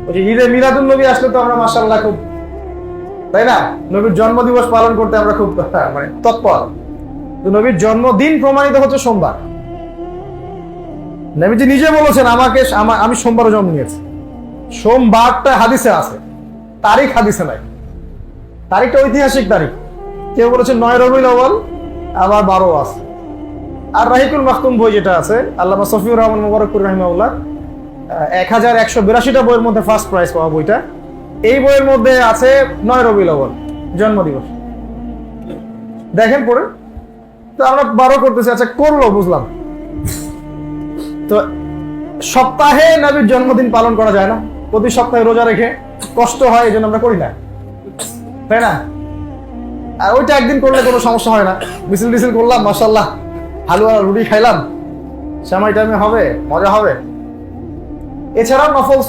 ওই যে ঈদে মিলাদুন নবী আসলে তো আমরা মাশাআল্লাহ খুব, তাই না, নবীর জন্মদিবস পালন করতে আমরা খুব মানে তৎপর। তো নবীর জন্মদিন প্রমাণিত হচ্ছে সোমবার। নবীজি নিজে বলেছেন আমি সোমবারে জন্ম নিয়েছি। সোমবারটা হাদিসে আছে, তারিখ হাদিসে নাই। তারিখটা ঐতিহাসিক তারিখ। কেউ বলেছেন 9 রবিউল আউয়াল, আবার 12 আছে। আর রাহিকুল মাখতুম বই যেটা আছে আল্লামা সফিউর রহমান মুবারকপুর রাহিমাহুল্লাহ, 1182টা বইয়ের মধ্যে ফার্স্ট প্রাইজ পাওয়া বইটা, এই বইয়ের মধ্যে আছে 9 রবিউল আউয়াল জন্মদিবস। দেখেন পরে। তো আমরা 12 করতেছি, আচ্ছা করলো বুঝলাম। তো সপ্তাহে নবীর জন্মদিন পালন করা যায় না? প্রতি সপ্তাহে রোজা রেখে কষ্ট হয়, এই জন্য আমরা করি না, তাই না? আর ওইটা একদিন করলে কোনো সমস্যা হয় না, মিছিল টিছিল করলাম, মাশাআল্লাহ হালুয়া রুটি খাইলাম, সেমাই টাইমে হবে, মজা হবে। এছাড়াও নফল